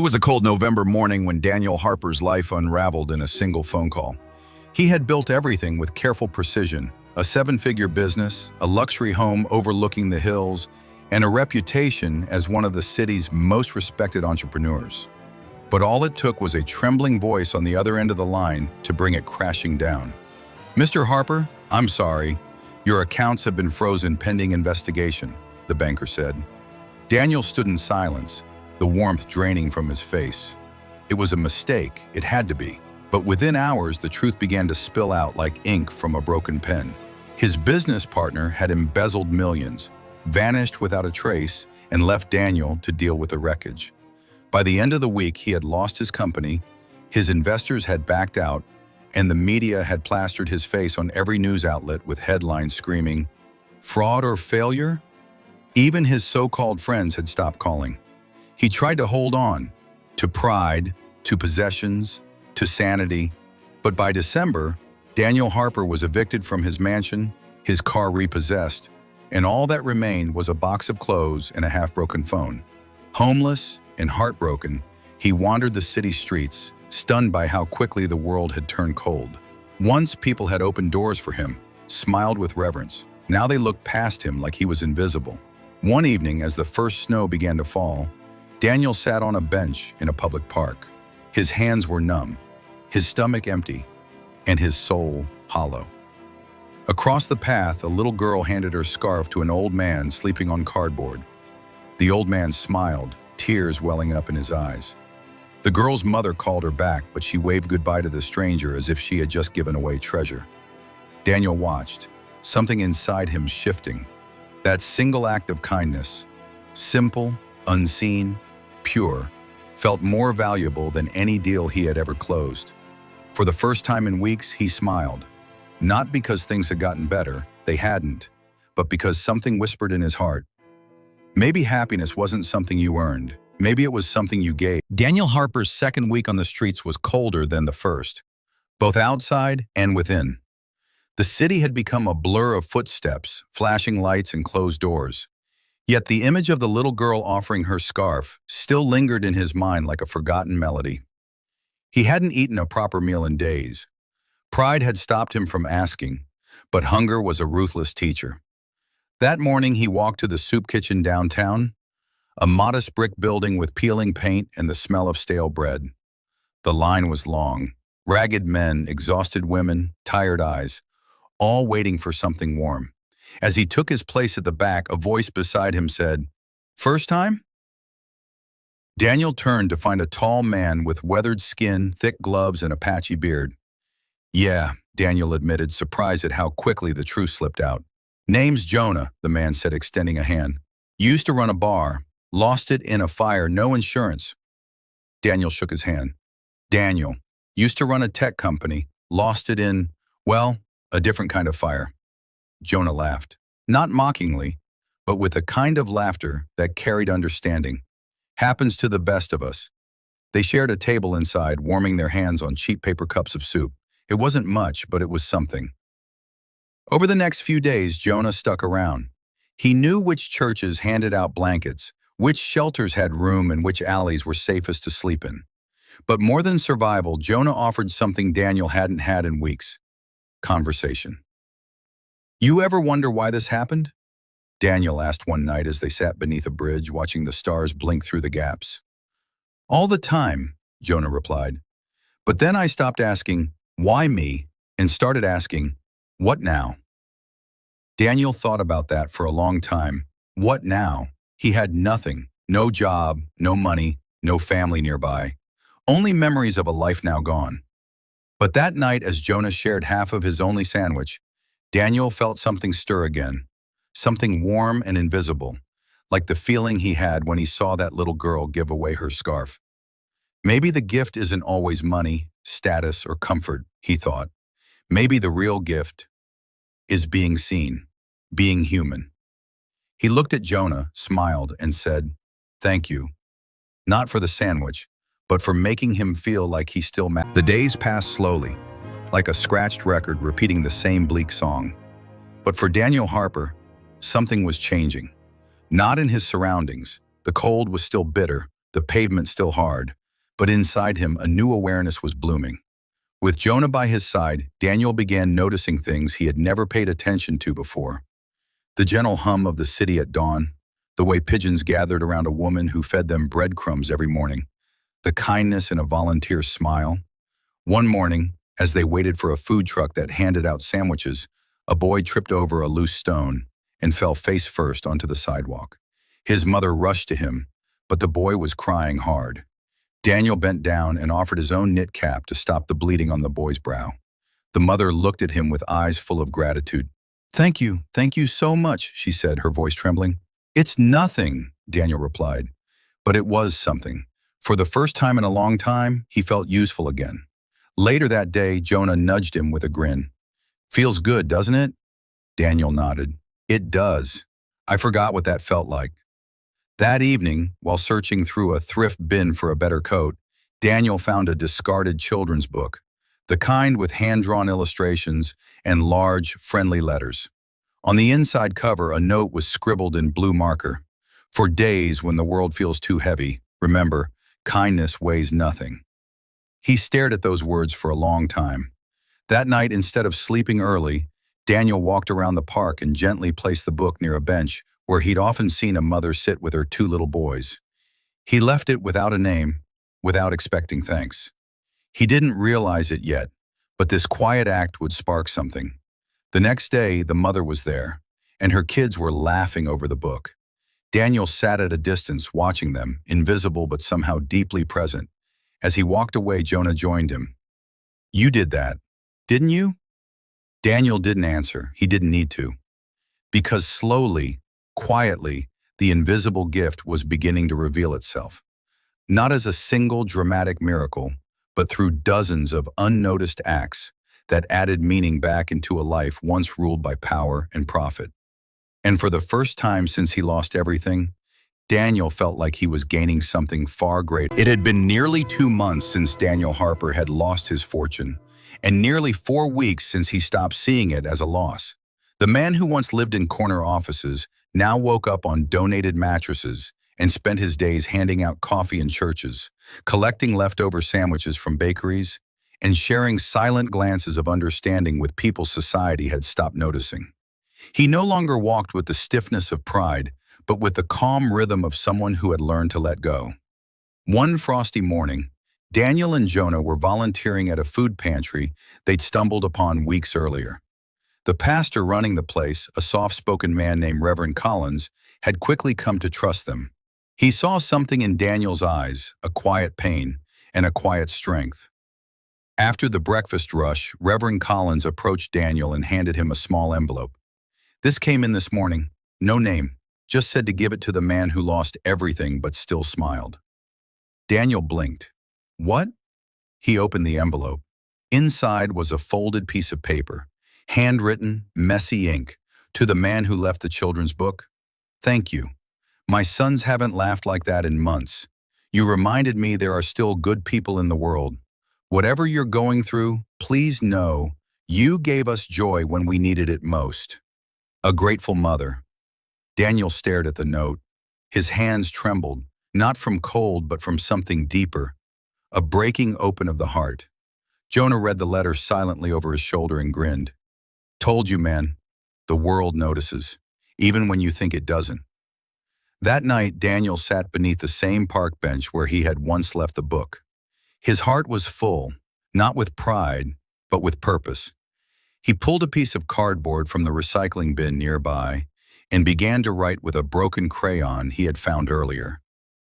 was a cold November morning when Daniel Harper's life unraveled in a single phone call. He had built everything with careful precision, a seven-figure business, a luxury home overlooking the hills, and a reputation as one of the city's most respected entrepreneurs. But all it took was a trembling voice on the other end of the line to bring it crashing down. "Mr. Harper, I'm sorry. Your accounts have been frozen pending investigation," the banker said. Daniel stood in silence, the warmth draining from his face. It was a mistake, it had to be. But within hours, the truth began to spill out like ink from a broken pen. His business partner had embezzled millions, vanished without a trace, and left Daniel to deal with the wreckage. By the end of the week, he had lost his company, his investors had backed out, and the media had plastered his face on every news outlet with headlines screaming, "Fraud or failure?" Even his so-called friends had stopped calling. He tried to hold on, to pride, to possessions, to sanity. But by December, Daniel Harper was evicted from his mansion, his car repossessed, and all that remained was a box of clothes and a half-broken phone. Homeless and heartbroken, he wandered the city streets, stunned by how quickly the world had turned cold. Once people had opened doors for him, smiled with reverence. Now they looked past him like he was invisible. One evening, as the first snow began to fall, Daniel sat on a bench in a public park. His hands were numb, his stomach empty, and his soul hollow. Across the path, a little girl handed her scarf to an old man sleeping on cardboard. The old man smiled, tears welling up in his eyes. The girl's mother called her back, but she waved goodbye to the stranger as if she had just given away treasure. Daniel watched, something inside him shifting. That single act of kindness, simple, unseen, pure, felt more valuable than any deal he had ever closed. For the first time in weeks, he smiled. Not because things had gotten better, they hadn't, but because something whispered in his heart. Maybe happiness wasn't something you earned. Maybe it was something you gave. Daniel Harper's second week on the streets was colder than the first, both outside and within. The city had become a blur of footsteps, flashing lights and closed doors. Yet the image of the little girl offering her scarf still lingered in his mind like a forgotten melody. He hadn't eaten a proper meal in days. Pride had stopped him from asking, but hunger was a ruthless teacher. That morning he walked to the soup kitchen downtown, a modest brick building with peeling paint and the smell of stale bread. The line was long, ragged men, exhausted women, tired eyes, all waiting for something warm. As he took his place at the back, a voice beside him said, "First time?" Daniel turned to find a tall man with weathered skin, thick gloves, and a patchy beard. "Yeah," Daniel admitted, surprised at how quickly the truth slipped out. "Name's Jonah," the man said, extending a hand. "Used to run a bar, lost it in a fire, no insurance." Daniel shook his hand. "Daniel, used to run a tech company, lost it in, well, a different kind of fire." Jonah laughed, not mockingly, but with a kind of laughter that carried understanding. "Happens to the best of us." They shared a table inside, warming their hands on cheap paper cups of soup. It wasn't much, but it was something. Over the next few days, Jonah stuck around. He knew which churches handed out blankets, which shelters had room, and which alleys were safest to sleep in. But more than survival, Jonah offered something Daniel hadn't had in weeks: conversation. "You ever wonder why this happened?" Daniel asked one night as they sat beneath a bridge, watching the stars blink through the gaps. "All the time," Jonah replied. "But then I stopped asking, 'Why me?' and started asking, 'What now?'" Daniel thought about that for a long time. What now? He had nothing. No job, no money, no family nearby. Only memories of a life now gone. But that night, as Jonah shared half of his only sandwich, Daniel felt something stir again. Something warm and invisible, like the feeling he had when he saw that little girl give away her scarf. Maybe the gift isn't always money, status, or comfort, he thought. Maybe the real gift is being seen, being human. He looked at Jonah, smiled, and said, "Thank you. Not for the sandwich, but for making him feel like he still mattered." The days passed slowly, like a scratched record repeating the same bleak song. But for Daniel Harper, something was changing. Not in his surroundings. The cold was still bitter, the pavement still hard, but inside him a new awareness was blooming. With Jonah by his side, Daniel began noticing things he had never paid attention to before. The gentle hum of the city at dawn, the way pigeons gathered around a woman who fed them breadcrumbs every morning, the kindness in a volunteer's smile. One morning, as they waited for a food truck that handed out sandwiches, a boy tripped over a loose stone and fell face first onto the sidewalk. His mother rushed to him, but the boy was crying hard. Daniel bent down and offered his own knit cap to stop the bleeding on the boy's brow. The mother looked at him with eyes full of gratitude. Thank you so much," she said, her voice trembling. "It's nothing," Daniel replied. But it was something. For the first time in a long time, he felt useful again. Later that day, Jonah nudged him with a grin. "Feels good, doesn't it?" Daniel nodded. "It does. I forgot what that felt like." That evening, while searching through a thrift bin for a better coat, Daniel found a discarded children's book, the kind with hand-drawn illustrations and large, friendly letters. On the inside cover, a note was scribbled in blue marker. "For days when the world feels too heavy, remember, kindness weighs nothing." He stared at those words for a long time. That night, instead of sleeping early, Daniel walked around the park and gently placed the book near a bench where he'd often seen a mother sit with her two little boys. He left it without a name, without expecting thanks. He didn't realize it yet, but this quiet act would spark something. The next day, the mother was there, and her kids were laughing over the book. Daniel sat at a distance, watching them, invisible but somehow deeply present. As he walked away, Jonah joined him. "You did that, didn't you?" Daniel didn't answer. He didn't need to. Because slowly, quietly, the invisible gift was beginning to reveal itself. Not as a single dramatic miracle, but through dozens of unnoticed acts that added meaning back into a life once ruled by power and profit. And for the first time since he lost everything, Daniel felt like he was gaining something far greater. It had been nearly 2 months since Daniel Harper had lost his fortune, and nearly 4 weeks since he stopped seeing it as a loss. The man who once lived in corner offices now woke up on donated mattresses and spent his days handing out coffee in churches, collecting leftover sandwiches from bakeries, and sharing silent glances of understanding with people society had stopped noticing. He no longer walked with the stiffness of pride, but with the calm rhythm of someone who had learned to let go. One frosty morning, Daniel and Jonah were volunteering at a food pantry they'd stumbled upon weeks earlier. The pastor running the place, a soft-spoken man named Reverend Collins, had quickly come to trust them. He saw something in Daniel's eyes, a quiet pain and a quiet strength. After the breakfast rush, Reverend Collins approached Daniel and handed him a small envelope. "This came in this morning. No name. Just said to give it to the man who lost everything but still smiled." Daniel blinked. "What?" He opened the envelope. Inside was a folded piece of paper, handwritten, messy ink, "To the man who left the children's book. Thank you. My sons haven't laughed like that in months. You reminded me there are still good people in the world. Whatever you're going through, please know you gave us joy when we needed it most. A grateful mother." Daniel stared at the note. His hands trembled, not from cold but from something deeper, a breaking open of the heart. Jonah read the letter silently over his shoulder and grinned. "Told you, man. The world notices, even when you think it doesn't." That night, Daniel sat beneath the same park bench where he had once left the book. His heart was full, not with pride, but with purpose. He pulled a piece of cardboard from the recycling bin nearby and began to write with a broken crayon he had found earlier.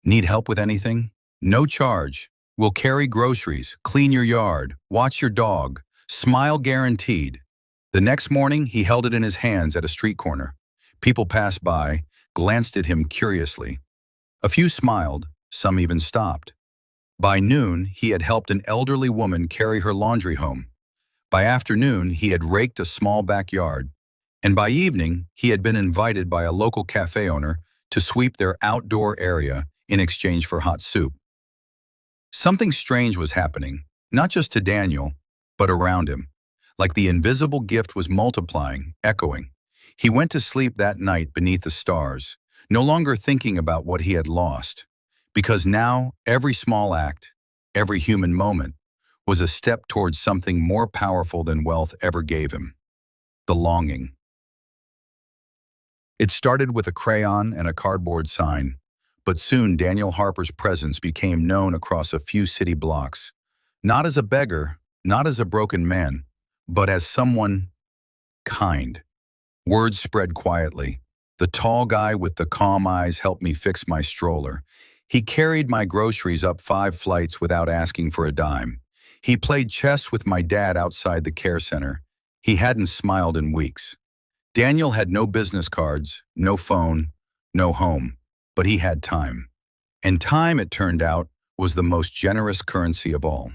"Need help with anything? No charge. We'll carry groceries, clean your yard, watch your dog, smile guaranteed." The next morning, he held it in his hands at a street corner. People passed by, glanced at him curiously. A few smiled, some even stopped. By noon, he had helped an elderly woman carry her laundry home. By afternoon, he had raked a small backyard. And by evening, he had been invited by a local cafe owner to sweep their outdoor area in exchange for hot soup. Something strange was happening, not just to Daniel, but around him. Like the invisible gift was multiplying, echoing. He went to sleep that night beneath the stars, no longer thinking about what he had lost, Because now, every small act, every human moment, was a step towards something more powerful than wealth ever gave him: the longing. It started with a crayon and a cardboard sign, but soon Daniel Harper's presence became known across a few city blocks, not as a beggar, not as a broken man, but as someone kind. Words spread quietly. The tall guy with the calm eyes helped me fix my stroller. He carried my groceries up 5 flights without asking for a dime. He played chess with my dad outside the care center. He hadn't smiled in weeks. Daniel had no business cards, no phone, no home, but he had time. And time, it turned out, was the most generous currency of all.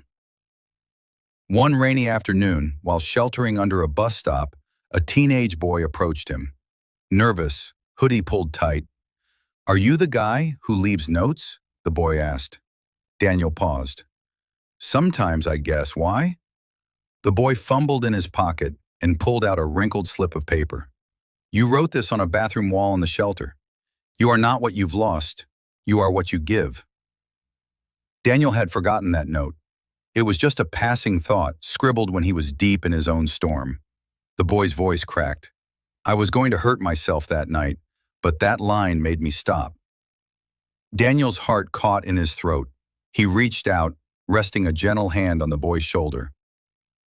One rainy afternoon, while sheltering under a bus stop, a teenage boy approached him. Nervous, hoodie pulled tight. "Are you the guy who leaves notes?" the boy asked. Daniel paused. "Sometimes, I guess. Why?" The boy fumbled in his pocket and pulled out a wrinkled slip of paper. "You wrote this on a bathroom wall in the shelter. You are not what you've lost. You are what you give." Daniel had forgotten that note. It was just a passing thought, scribbled when he was deep in his own storm. The boy's voice cracked. "I was going to hurt myself that night, but that line made me stop." Daniel's heart caught in his throat. He reached out, resting a gentle hand on the boy's shoulder.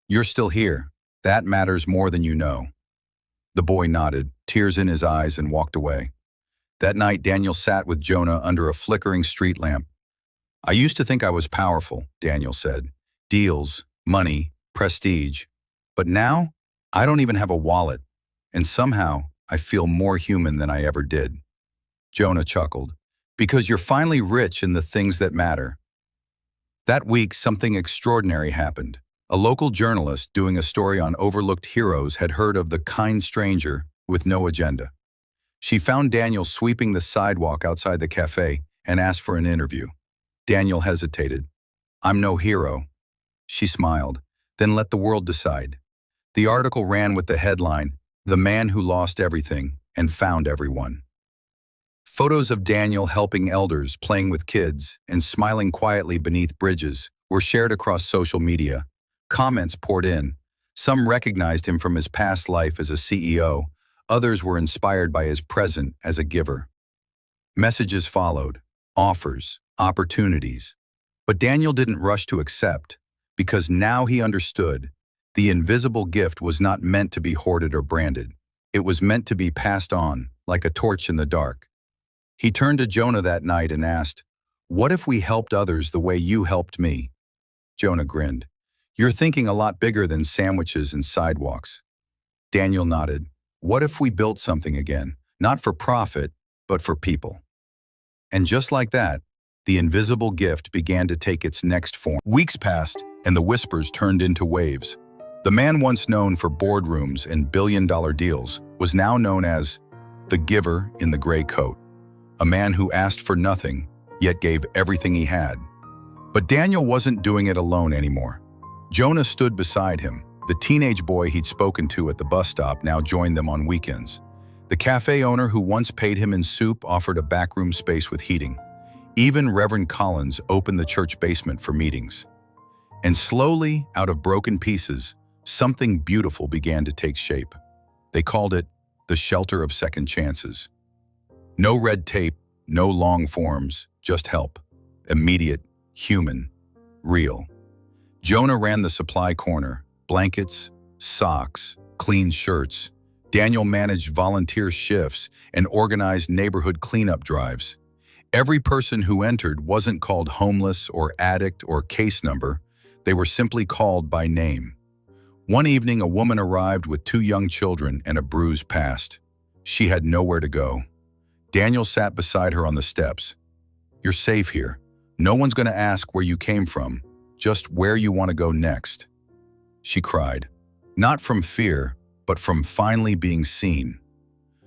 "You're still here. That matters more than you know." The boy nodded, tears in his eyes, and walked away. That night, Daniel sat with Jonah under a flickering street lamp. "I used to think I was powerful," Daniel said. "Deals, money, prestige. But now, I don't even have a wallet, and somehow I feel more human than I ever did." Jonah chuckled. "Because you're finally rich in the things that matter." That week, something extraordinary happened. A local journalist doing a story on overlooked heroes had heard of the kind stranger with no agenda. She found Daniel sweeping the sidewalk outside the cafe and asked for an interview. Daniel hesitated. "I'm no hero." She smiled, then let the world decide. The article ran with the headline, "The Man Who Lost Everything and Found Everyone." Photos of Daniel helping elders, playing with kids, and smiling quietly beneath bridges were shared across social media. Comments poured in. Some recognized him from his past life as a CEO. Others were inspired by his present as a giver. Messages followed, offers, opportunities. But Daniel didn't rush to accept, because now he understood the invisible gift was not meant to be hoarded or branded. It was meant to be passed on, like a torch in the dark. He turned to Jonah that night and asked, "What if we helped others the way you helped me?" Jonah grinned. "You're thinking a lot bigger than sandwiches and sidewalks." Daniel nodded. "What if we built something again, not for profit, but for people?" And just like that, the invisible gift began to take its next form. Weeks passed, and the whispers turned into waves. The man once known for boardrooms and billion-dollar deals was now known as the giver in the gray coat, a man who asked for nothing, yet gave everything he had. But Daniel wasn't doing it alone anymore. Jonah stood beside him. The teenage boy he'd spoken to at the bus stop now joined them on weekends. The cafe owner who once paid him in soup offered a backroom space with heating. Even Reverend Collins opened the church basement for meetings. And slowly, out of broken pieces, something beautiful began to take shape. They called it the Shelter of Second Chances. No red tape, no long forms, just help. Immediate, human, real. Jonah ran the supply corner, blankets, socks, clean shirts. Daniel managed volunteer shifts and organized neighborhood cleanup drives. Every person who entered wasn't called homeless or addict or case number. They were simply called by name. One evening, a woman arrived with 2 young children and a bruised past. She had nowhere to go. Daniel sat beside her on the steps. "You're safe here. No one's going to ask where you came from, just where you want to go next." She cried, not from fear, but from finally being seen.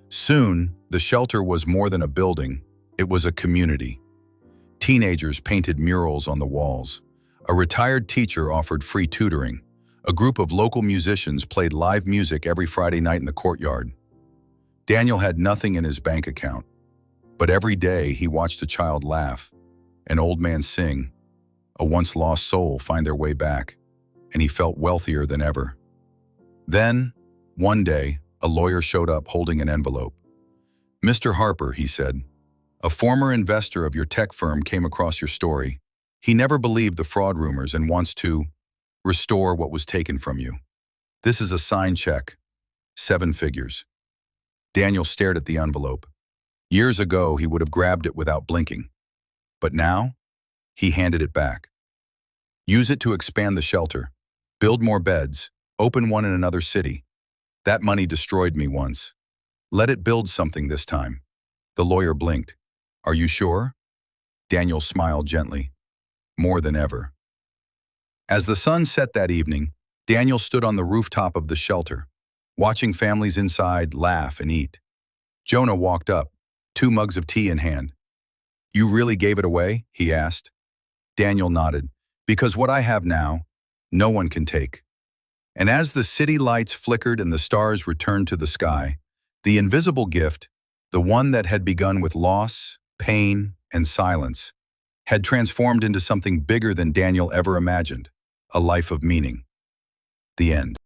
Soon, the shelter was more than a building. It was a community. Teenagers painted murals on the walls. A retired teacher offered free tutoring. A group of local musicians played live music every Friday night in the courtyard. Daniel had nothing in his bank account, but every day he watched a child laugh, An old man sing, a once lost soul find their way back, and he felt wealthier than ever. Then, one day, a lawyer showed up holding an envelope. "Mr. Harper," he said, "a former investor of your tech firm came across your story. He never believed the fraud rumors and wants to restore what was taken from you. This is a signed check, 7 figures." Daniel stared at the envelope. Years ago, he would have grabbed it without blinking. But now, he handed it back. "Use it to expand the shelter, build more beds, open one in another city. That money destroyed me once. Let it build something this time." The lawyer blinked. "Are you sure?" Daniel smiled gently. "More than ever." As the sun set that evening, Daniel stood on the rooftop of the shelter, watching families inside laugh and eat. Jonah walked up, 2 mugs of tea in hand. "You really gave it away?" he asked. Daniel nodded. "Because what I have now, no one can take." And as the city lights flickered and the stars returned to the sky, the invisible gift, the one that had begun with loss, pain, and silence, had transformed into something bigger than Daniel ever imagined, a life of meaning. The end.